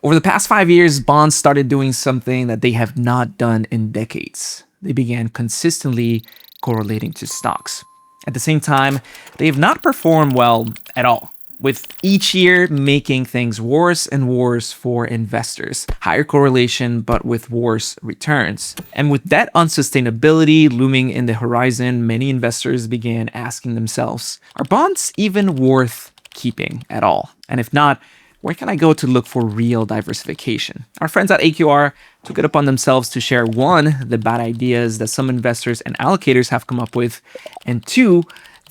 Over the past 5 years, bonds started doing something that they have not done in decades. They began consistently correlating to stocks. At the same time, they have not performed well at all, with each year making things worse and worse for investors. Higher correlation, but with worse returns. And with that unsustainability looming in the horizon, many investors began asking themselves, are bonds even worth keeping at all? And if not, where can I go to look for real diversification? Our friends at AQR took it upon themselves to share one, the bad ideas that some investors and allocators have come up with, and two,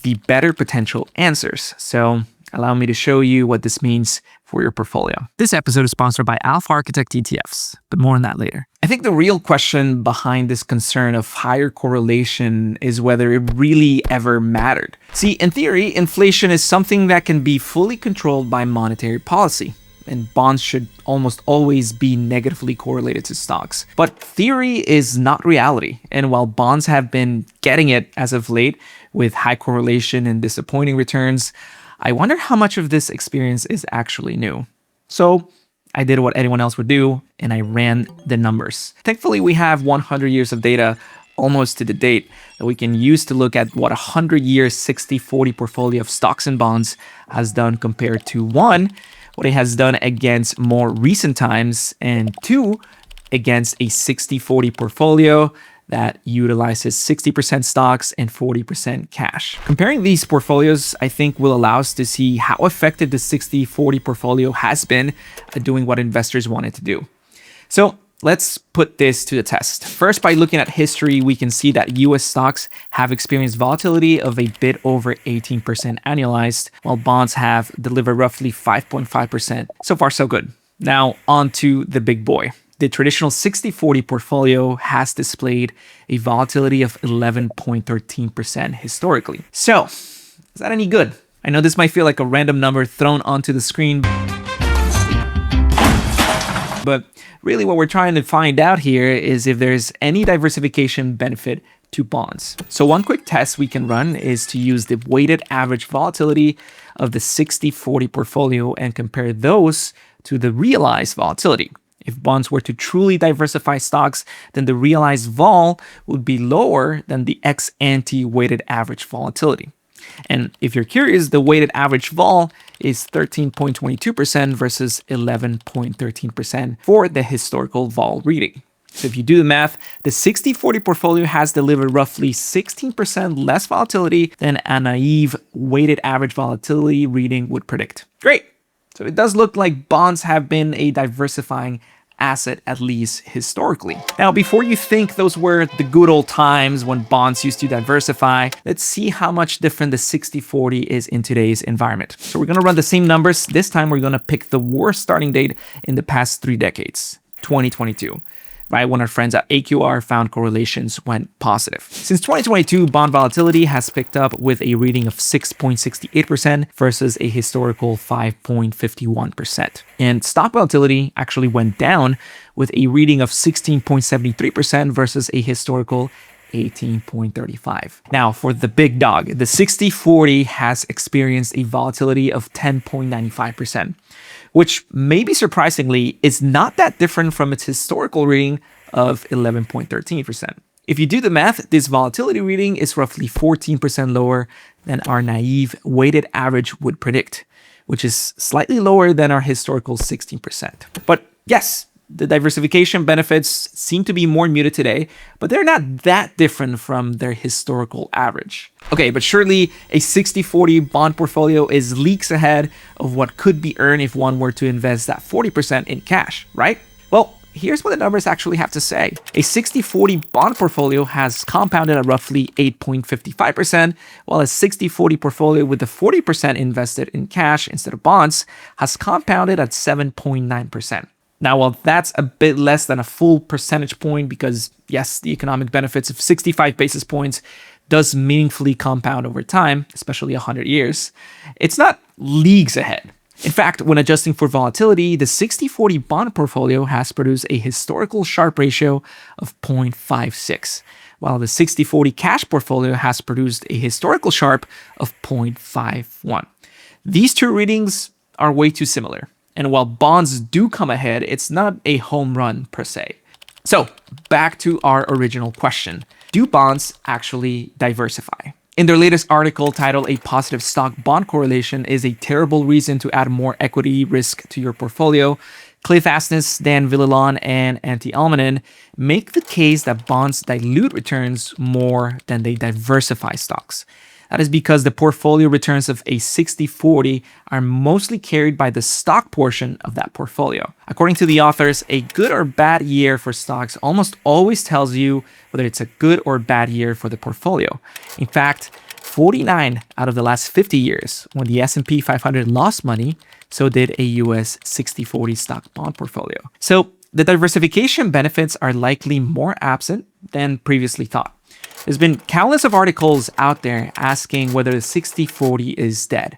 the better potential answers. So allow me to show you what this means for your portfolio. This episode is sponsored by Alpha Architect ETFs, but more on that later. I think the real question behind this concern of higher correlation is whether it really ever mattered. See, in theory, inflation is something that can be fully controlled by monetary policy, and bonds should almost always be negatively correlated to stocks. But theory is not reality, and while bonds have been getting it as of late with high correlation and disappointing returns, I wonder how much of this experience is actually new. So I did what anyone else would do, and I ran the numbers. Thankfully, we have 100 years of data almost to the date that we can use to look at what a 100-year 60-40 portfolio of stocks and bonds has done compared to one, what it has done against more recent times, and two, against a 60-40 portfolio that utilizes 60% stocks and 40% cash. Comparing these portfolios, I think, will allow us to see how effective the 60-40 portfolio has been at doing what investors wanted to do. So let's put this to the test. First, by looking at history, we can see that US stocks have experienced volatility of a bit over 18% annualized, while bonds have delivered roughly 5.5%. So far, so good. Now, on to the big boy. The traditional 60-40 portfolio has displayed a volatility of 11.13% historically. So, is that any good? I know this might feel like a random number thrown onto the screen, but really what we're trying to find out here is if there's any diversification benefit to bonds. So one quick test we can run is to use the weighted average volatility of the 60-40 portfolio and compare those to the realized volatility. If bonds were to truly diversify stocks, then the realized vol would be lower than the ex-ante weighted average volatility. And if you're curious, the weighted average vol is 13.22% versus 11.13% for the historical vol reading. So if you do the math, the 60-40 portfolio has delivered roughly 16% less volatility than a naive weighted average volatility reading would predict. Great. So it does look like bonds have been a diversifying asset, at least historically. Now, before you think those were the good old times when bonds used to diversify, let's see how much different the 60-40 is in today's environment. So we're going to run the same numbers. This time, we're going to pick the worst starting date in the past 3 decades, 2022. Right when our friends at AQR found correlations went positive. Since 2022, bond volatility has picked up with a reading of 6.68% versus a historical 5.51%. And stock volatility actually went down with a reading of 16.73% versus a historical 18.35. Now, for the big dog, the 60-40 has experienced a volatility of 10.95%. which maybe surprisingly is not that different from its historical reading of 11.13%. If you do the math, this volatility reading is roughly 14% lower than our naive weighted average would predict, which is slightly lower than our historical 16%. But yes, the diversification benefits seem to be more muted today, but they're not that different from their historical average. Okay, but surely a 60-40 bond portfolio is leagues ahead of what could be earned if one were to invest that 40% in cash, right? Well, here's what the numbers actually have to say. A 60-40 bond portfolio has compounded at roughly 8.55%, while a 60-40 portfolio with the 40% invested in cash instead of bonds has compounded at 7.9%. Now, while that's a bit less than a full percentage point because, yes, the economic benefits of 65 basis points does meaningfully compound over time, especially 100 years, it's not leagues ahead. In fact, when adjusting for volatility, the 60-40 bond portfolio has produced a historical Sharpe ratio of 0.56, while the 60-40 cash portfolio has produced a historical Sharpe of 0.51. These two readings are way too similar. And while bonds do come ahead, it's not a home run per se. So back to our original question. Do bonds actually diversify? In their latest article titled "A Positive Stock-Bond Correlation is a Terrible Reason to Add More Equity Risk to Your Portfolio," Cliff Asness, Dan Villalon, and Antti Almanen make the case that bonds dilute returns more than they diversify stocks. That is because the portfolio returns of a 60-40 are mostly carried by the stock portion of that portfolio. According to the authors, a good or bad year for stocks almost always tells you whether it's a good or bad year for the portfolio. In fact, 49 out of the last 50 years, when the S&P 500 lost money, so did a US 60-40 stock bond portfolio. So the diversification benefits are likely more absent than previously thought. There's been countless of articles out there asking whether the 60-40 is dead,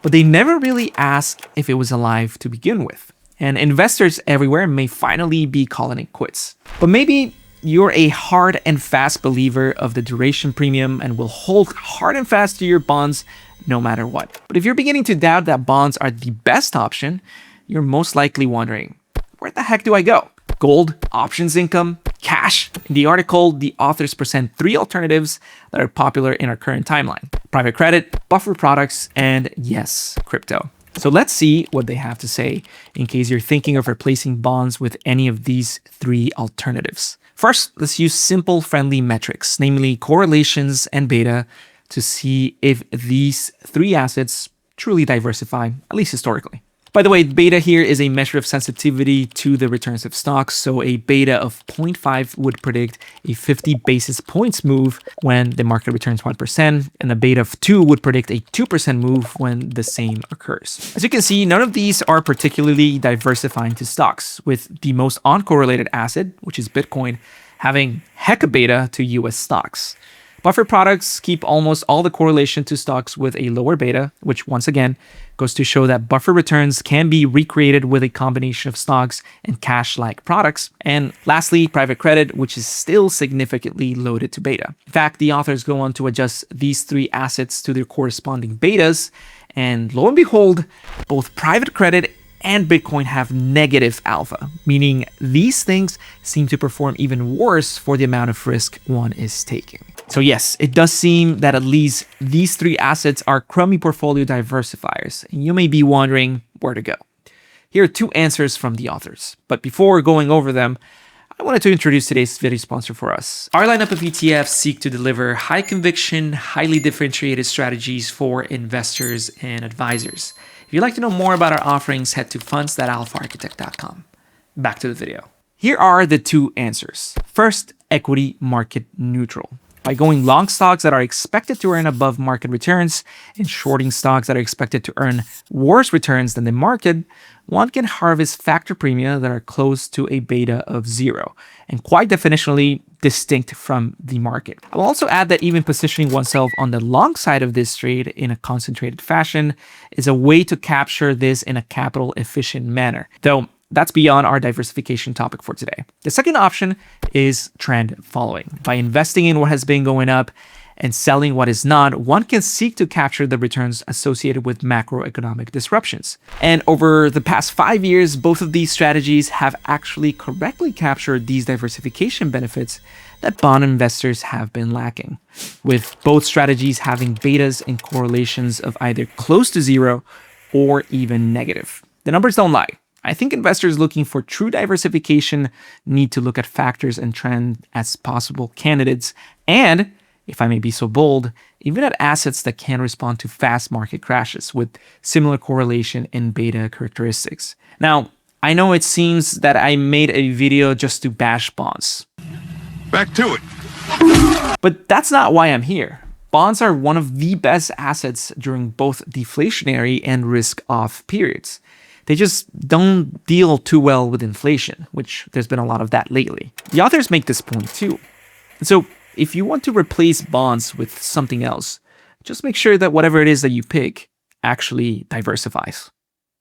but they never really ask if it was alive to begin with. And investors everywhere may finally be calling it quits. But maybe you're a hard and fast believer of the duration premium and will hold hard and fast to your bonds no matter what. But if you're beginning to doubt that bonds are the best option, you're most likely wondering, where the heck do I go? Gold, options income, cash? In the article, the authors present 3 alternatives that are popular in our current timeline: private credit, buffer products, and yes, crypto. So let's see what they have to say in case you're thinking of replacing bonds with any of these 3 alternatives. First, let's use simple, friendly metrics, namely correlations and beta, to see if these 3 assets truly diversify, at least historically. By the way, beta here is a measure of sensitivity to the returns of stocks. So a beta of 0.5 would predict a 50 basis points move when the market returns 1%, and a beta of 2 would predict a 2% move when the same occurs. As you can see, none of these are particularly diversifying to stocks, with the most uncorrelated asset, which is Bitcoin, having heck a beta to US stocks. Buffer products keep almost all the correlation to stocks with a lower beta, which once again goes to show that buffer returns can be recreated with a combination of stocks and cash-like products. And lastly, private credit, which is still significantly loaded to beta. In fact, the authors go on to adjust these 3 assets to their corresponding betas, and lo and behold, both private credit and Bitcoin have negative alpha, meaning these things seem to perform even worse for the amount of risk one is taking. So yes, it does seem that at least these 3 assets are crummy portfolio diversifiers, and you may be wondering where to go. Here are 2 answers from the authors, but before going over them, I wanted to introduce today's video sponsor for us. Our lineup of ETFs seek to deliver high conviction, highly differentiated strategies for investors and advisors. If you'd like to know more about our offerings, head to funds.alphaarchitect.com. Back to the video. Here are the 2 answers. First, equity market neutral. By going long stocks that are expected to earn above market returns and shorting stocks that are expected to earn worse returns than the market, one can harvest factor premia that are close to a beta of 0 and quite definitionally distinct from the market. I'll also add that even positioning oneself on the long side of this trade in a concentrated fashion is a way to capture this in a capital efficient manner, though that's beyond our diversification topic for today. The second option is trend following. By investing in what has been going up and selling what is not, one can seek to capture the returns associated with macroeconomic disruptions. And over the past 5 years, both of these strategies have actually correctly captured these diversification benefits that bond investors have been lacking, with both strategies having betas and correlations of either close to 0 or even negative. The numbers don't lie. I think investors looking for true diversification need to look at factors and trends as possible candidates, and, if I may be so bold, even at assets that can respond to fast market crashes with similar correlation and beta characteristics. Now, I know it seems that I made a video just to bash bonds. Back to it. But that's not why I'm here. Bonds are one of the best assets during both deflationary and risk-off periods. They just don't deal too well with inflation, which there's been a lot of that lately. The authors make this point too. And so if you want to replace bonds with something else, just make sure that whatever it is that you pick actually diversifies.